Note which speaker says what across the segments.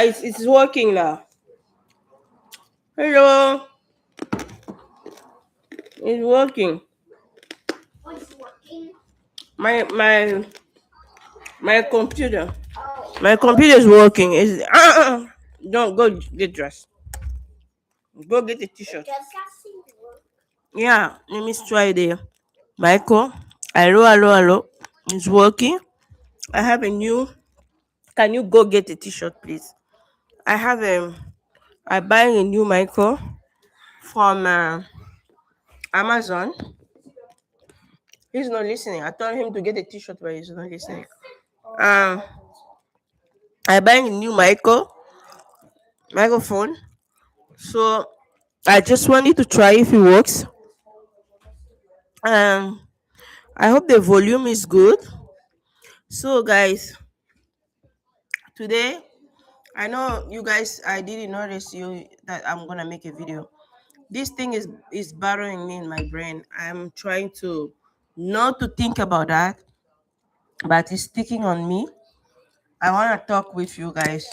Speaker 1: guys, it's working now. Hello, it's working.
Speaker 2: What's working?
Speaker 1: My computer. My computer is working. Is don't go get dressed. Go get a t-shirt.
Speaker 2: Does that seem to work?
Speaker 1: Yeah, let me try there. Michael, hello, hello, hello. It's working. I have a new. Can you go get a t-shirt, please? I have a. I buy a new Michael from Amazon. He's not listening. I told him to get a t-shirt, but he's not listening. Um, I buy a new microphone. So I just wanted to try if it works. Um, I hope the volume is good. So guys, today I know you guys. I didn't notice you that I'm gonna make a video. This thing is bothering me in my brain. I'm trying to not to think about that, but it's sticking on me. I wanna talk with you guys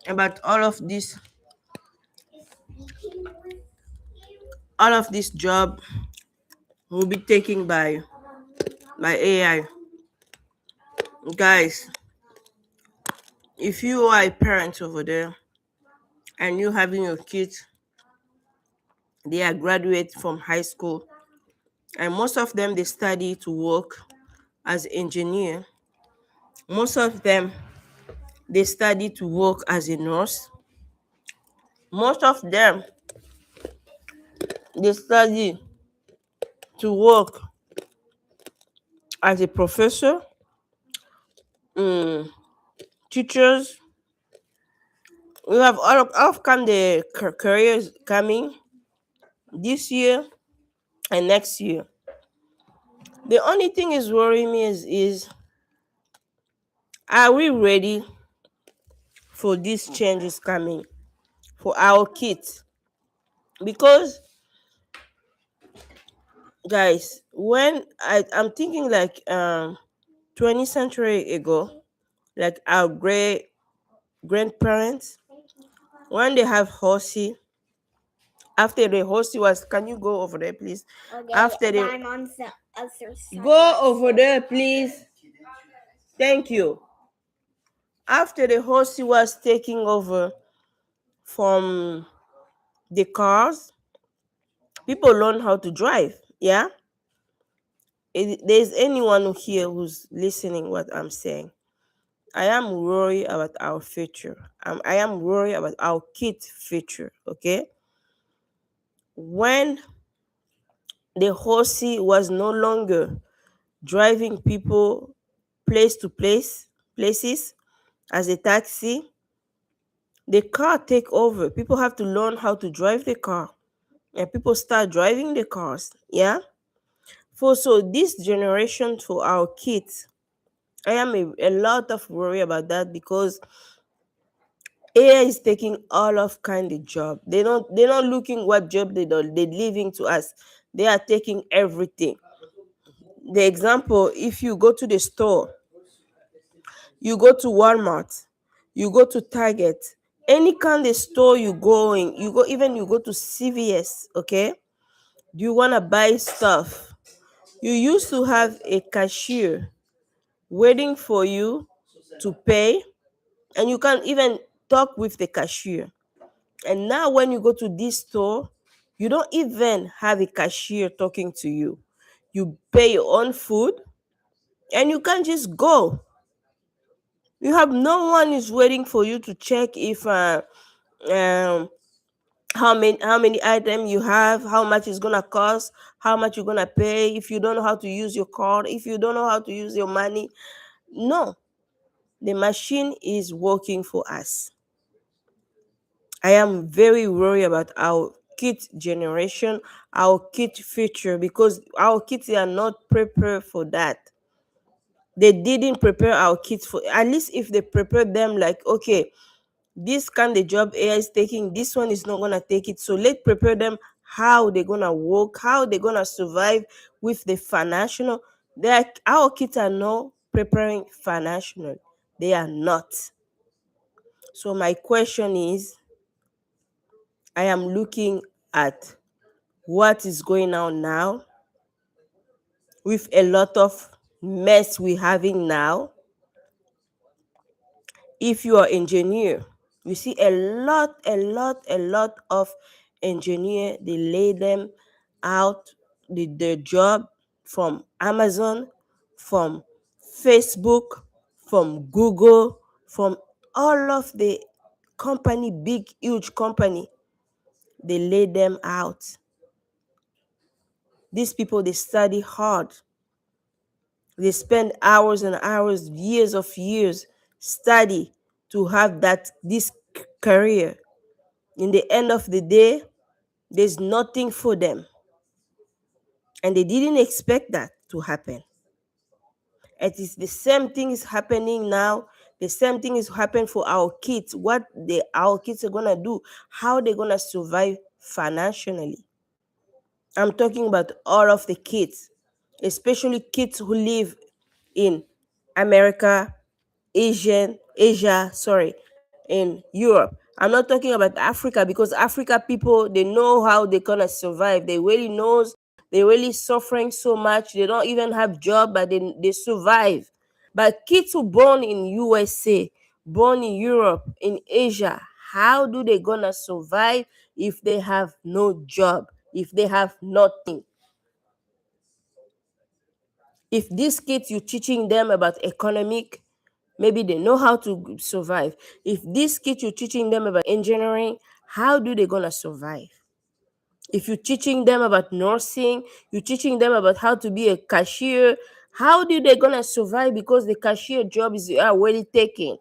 Speaker 1: about all of this job will be taken by AI. Guys, if you are a parent over there and you having your kids, they are graduate from high school, and most of them they study to work as engineer. Most of them they study to work as a nurse. Most of them they study to work as a professor, mm, teachers. We have all of kind of careers coming this year and next year. The only thing is worrying me is are we ready for these changes coming for our kids? Because guys, when I'm thinking like 20th century ago, like our great grandparents, when they have horsey, after the horsey was, can you go over there please?
Speaker 2: Okay,
Speaker 1: After the
Speaker 2: I'm on the other side.
Speaker 1: go over there please. Thank you. After the horsey was taking over from the cars, people learn how to drive. Yeah. If there's anyone here who's listening what I'm saying, I am worried about our future. I am worried about our kids' future. Okay, when the horsey was no longer driving people places as a taxi, the car take over. People have to learn how to drive the car, and people start driving the cars. Yeah, for so this generation for our kids, I am a lot of worry about that because AI is taking all of kind of job. They're not looking what job they're leaving to us. They are taking everything. The example, if you go to the store, you go to Walmart, you go to Target, any kind of store you going, you go to CVS, okay? Do you wanna buy stuff? You used to have a cashier waiting for you to pay, and you can even talk with the cashier. And now, when you go to this store, you don't even have a cashier talking to you. You pay your own food and you can just go. You have no one is waiting for you to check if um how many items you have, how much it's gonna cost, how much you're gonna pay, if you don't know how to use your card, if you don't know how to use your money. No, the machine is working for us. I am very worried about our kids generation, our kids future, because our kids are not prepared for that. They didn't prepare our kids for, at least if they prepare them like, okay, this kind of job AI is taking, this one is not gonna take it. So let's prepare them how they're gonna work, how they're gonna survive with the financial. Our kids are not preparing financial. They are not. So my question is, I am looking at what is going on now with a lot of mess we having now. If you are engineer, you see a lot of engineer, they lay them out their job from Amazon, from Facebook, from Google, from all of the company, big huge company, they lay them out. These people, they study hard, they spend hours and hours, years of years study to have this career. In the end of the day, there's nothing for them. And they didn't expect that to happen. It is the same thing is happening now. The same thing is happening for our kids. Our kids are gonna do, how they're gonna survive financially. I'm talking about all of the kids, especially kids who live in America, Asia, in Europe. I'm not talking about Africa, because Africa people, they know how they're gonna survive. They really knows, they really suffering so much. They don't even have job, but they survive. But kids who born in USA, born in Europe, in Asia, how do they gonna survive if they have no job, if they have nothing? If these kids, you're teaching them about economic, maybe they know how to survive. If these kids, you're teaching them about engineering, how do they gonna survive? If you're teaching them about nursing, you're teaching them about how to be a cashier, how do they gonna survive? Because the cashier job is already taken.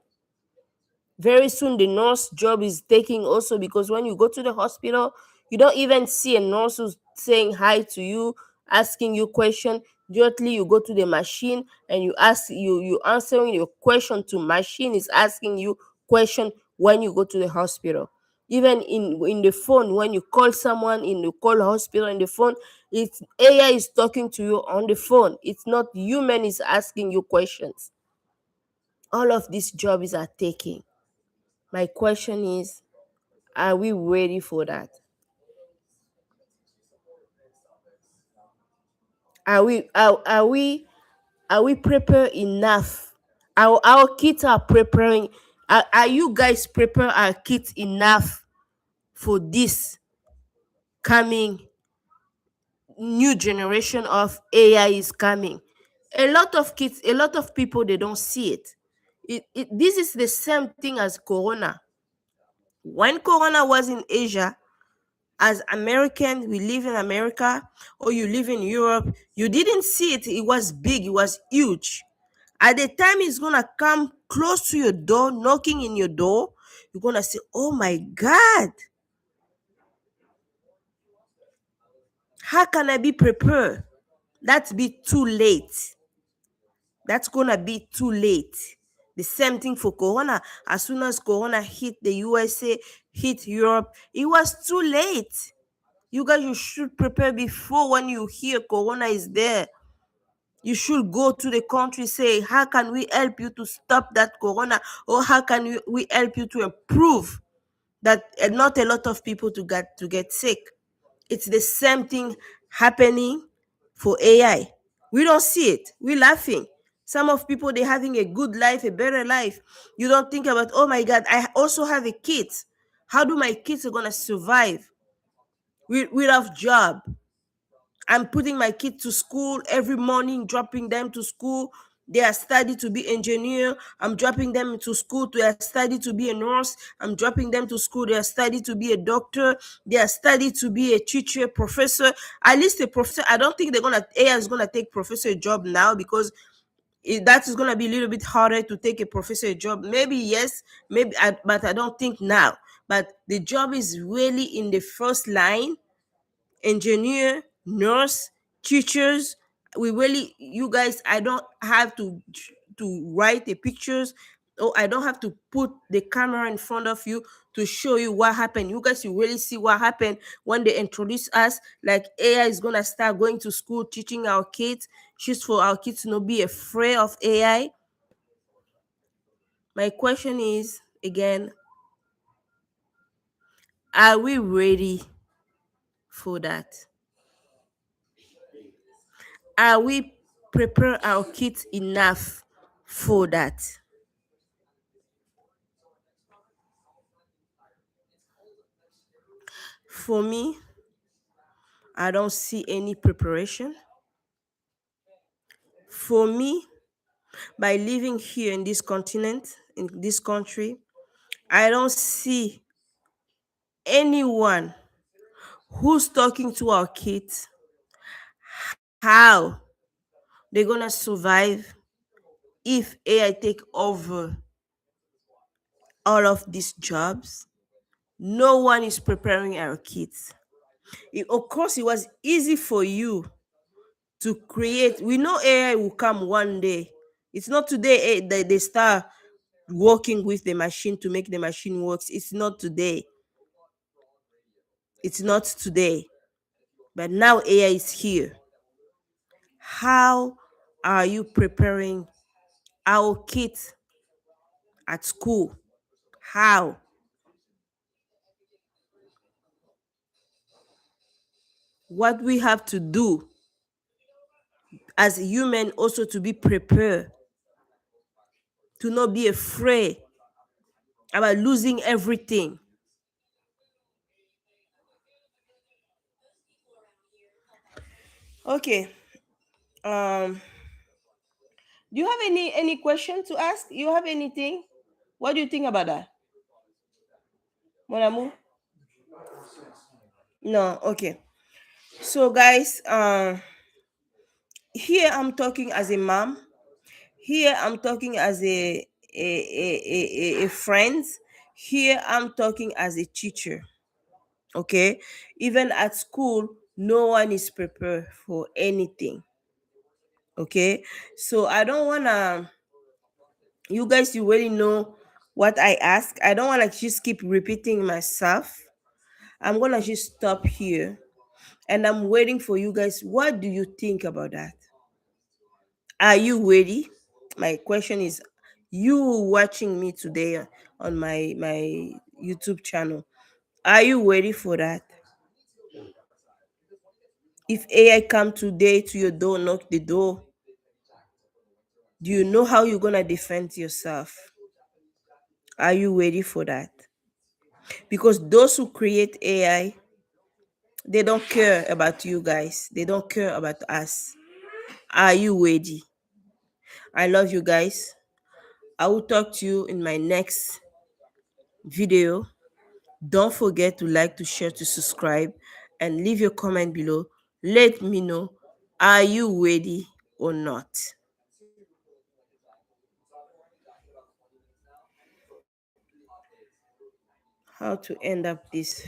Speaker 1: Very soon the nurse job is taking also, because when you go to the hospital, you don't even see a nurse who's saying hi to you, asking you question. Directly you go to the machine and you answering your question to machine is asking you question when you go to the hospital. Even in the phone, when you call someone in the call hospital in the phone, it's AI is talking to you on the phone. It's not human is asking you questions. All of these jobs are taking. My question is, are we ready for that? Are we prepared enough? Our kids are preparing. Are you guys prepare our kids enough for this coming new generation of AI is coming? A lot of kids, a lot of people, they don't see it. This is the same thing as Corona. When Corona was in Asia, as American, we live in America, or you live in Europe, you didn't see it. It was big, it was huge. At the time it's gonna come close to your door, knocking in your door, you're gonna say, oh my God, how can I be prepared? That's be too late. That's gonna be too late. The same thing for Corona. As soon as Corona hit the USA, hit Europe, it was too late. You guys, you should prepare before. When you hear Corona is there, you should go to the country, say, how can we help you to stop that Corona? Or how can we help you to improve that not a lot of people to get sick? It's the same thing happening for AI. We don't see it. We're laughing. Some of people, they're having a good life, a better life. You don't think about, oh my God, I also have a kid. How do my kids are gonna survive without job? I'm putting my kid to school every morning, dropping them to school. They are study to be engineer. I'm dropping them to school. They are study to be a nurse. I'm dropping them to school. They are study to be a doctor. They are study to be a teacher, professor. At least a professor. I don't think AI is gonna take professor job now, because that is gonna be a little bit harder to take a professor job. Maybe yes, but I don't think now. But the job is really in the first line: engineer, nurse, teachers. We really, you guys, I don't have to write the pictures, or I don't have to put the camera in front of you to show you what happened. You guys, you really see what happened when they introduce us. Like AI is gonna start going to school, teaching our kids, just for our kids to not be afraid of AI. My question is again, Are we ready for that? Are we prepare our kids enough for that? For me, I don't see any preparation. For me, by living here in this continent, in this country, I don't see anyone who's talking to our kids how they're gonna survive if AI take over all of these jobs. No one is preparing our kids. Of course, it was easy for you to create. We know AI will come one day. It's not today they start working with the machine to make the machine works. It's not today. It's not today. But now AI is here. How are you preparing our kids at school? How? What we have to do as a human also to be prepared, to not be afraid about losing everything. Okay. Um do you have any question to ask? You have anything? What do you think about that? Mon amour? No, okay. So guys, here I'm talking as a mom. Here I'm talking as a friend. Here I'm talking as a teacher. Okay. Even at school, no one is prepared for anything. Okay. So I don't wanna, you guys, you really know what I ask. I don't wanna just keep repeating myself. I'm gonna just stop here and I'm waiting for you guys. What do you think about that? Are you ready? My question is, you watching me today on my YouTube channel, are you ready for that? If AI come today to your door, knock the door, do you know how you're gonna defend yourself? Are you ready for that? Because those who create AI, they don't care about you guys. They don't care about us. Are you ready? I love you guys. I will talk to you in my next video. Don't forget to like, to share, to subscribe, and leave your comment below. Let me know, are you ready or not? How to end up this